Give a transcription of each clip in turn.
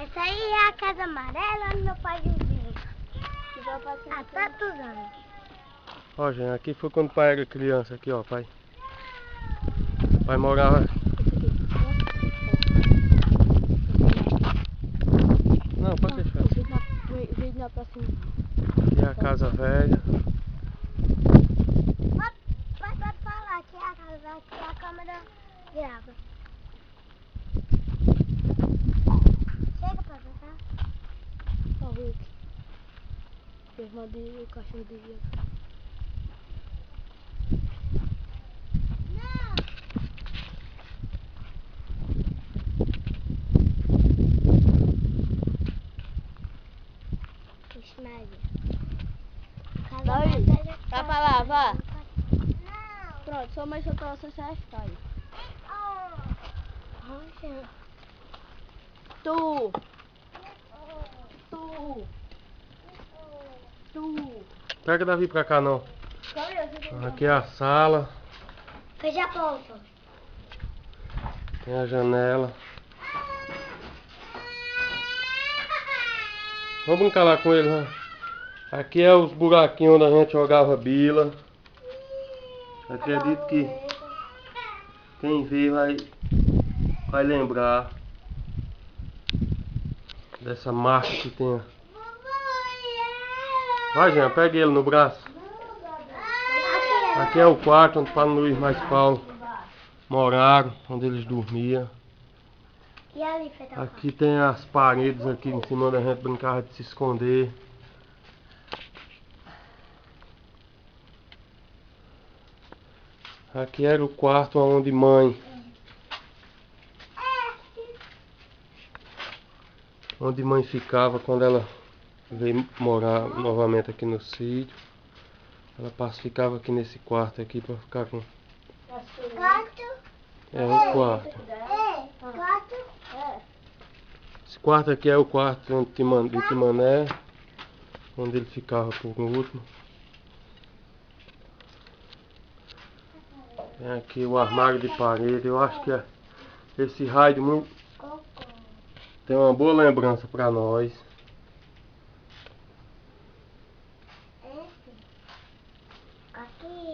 Essa aí é a casa amarela do meu pai vizinho. Há tantos anos. Ó, gente, aqui foi quando o pai era criança, aqui ó, pai. O pai morava. Não, pode deixar. Veio na próxima. Aqui é a casa velha. Pode falar, aqui é a casa velha, aqui é a câmera grava. Chega pra cá. Ó, o Hulk. O irmão dele, o cachorro dele. Vai pra lá, vá. Não. Pronto, sua mãe soltou você a história. Rocha. Tu. Pega Davi pra cá não. Aqui é a sala. Fecha a porta. Tem a janela. Vamos brincar lá com ele, né? Aqui é os buraquinhos onde a gente jogava bila. Acredito que quem vê vai lembrar dessa marca que tem. Vai, Jean, pega ele no braço. Aqui é o quarto onde Paulo Luiz mais Paulo moraram, onde eles dormiam. E ali, Fetal? Aqui tem as paredes aqui em cima onde a gente brincava de se esconder. Aqui era o quarto onde mãe ficava quando ela veio morar novamente aqui no sítio. Ela ficava aqui nesse quarto aqui para ficar com... Quarto? É um quarto. Quarto? Esse quarto aqui é o quarto de Timané, onde ele ficava por último. Tem aqui o armário de parede. Eu acho que esse raio tem uma boa lembrança para nós.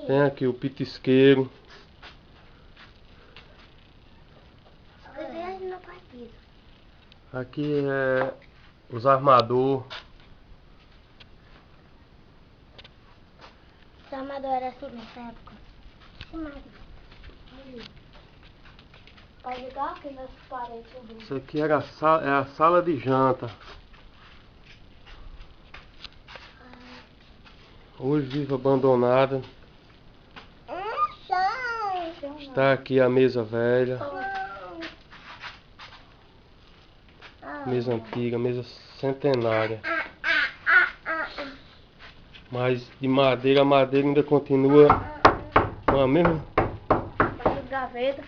Tem aqui o pitisqueiro. Aqui é os armador. Os armador era assim nessa época. Vai ligar aqui nas paredes. Isso aqui era a sala de janta. Hoje vive abandonada. Está aqui a mesa velha. Mesa antiga, mesa centenária. Mas de madeira, a madeira ainda continua com a mesma. Gaveta.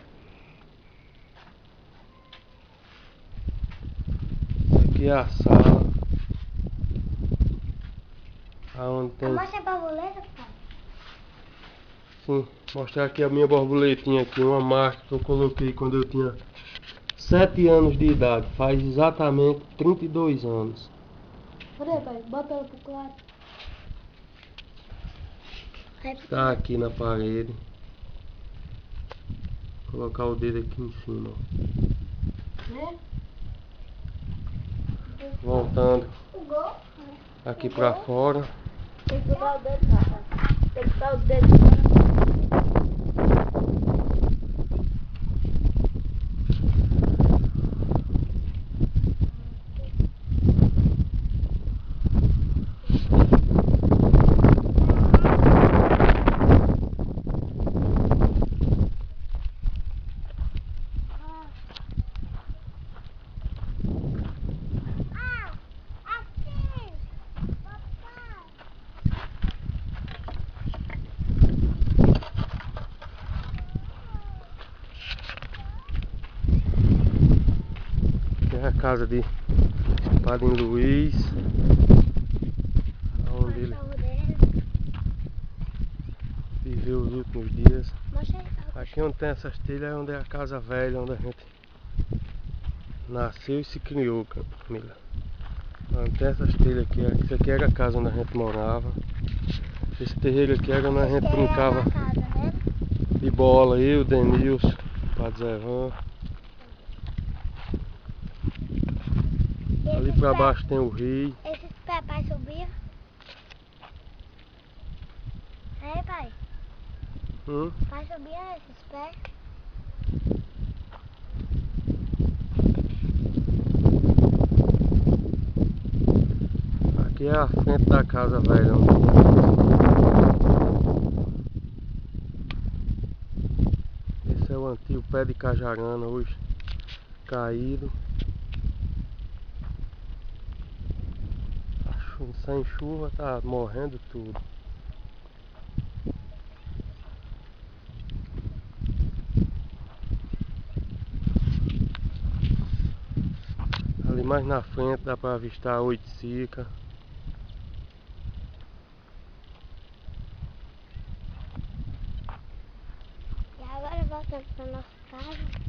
Aqui é a sala. Aonde tem... Mostra a borboleta, pai. Sim, mostrar aqui a minha borboletinha aqui, uma marca que eu coloquei quando eu tinha 7 anos de idade. Faz exatamente 32 anos. Peraí, pai, bota ela pro claro. Está aqui na parede. Vou colocar o dedo aqui em cima. Voltando aqui pra fora. Tem que botar o dedo, cara. Tem que botar o dedo. É a casa de Padre Luiz, onde ele viveu os últimos dias. Aqui onde tem essas telhas é onde é a casa velha, onde a gente nasceu e se criou, Camila. Tem essas telhas aqui, ó. Isso aqui era a casa onde a gente morava. Esse terreiro aqui era onde a gente brincava de bola, eu, Denilson, Padre Zé Van. Ali pra baixo tem o rio. Esses pés, pai, subiam? É, pai? Pai, subia esses pés? Aqui é a frente da casa velha. Esse é o antigo pé de cajarana, hoje caído. Sem chuva tá morrendo tudo. Ali mais na frente dá pra avistar a Oiticica. E agora voltando pra nossa casa.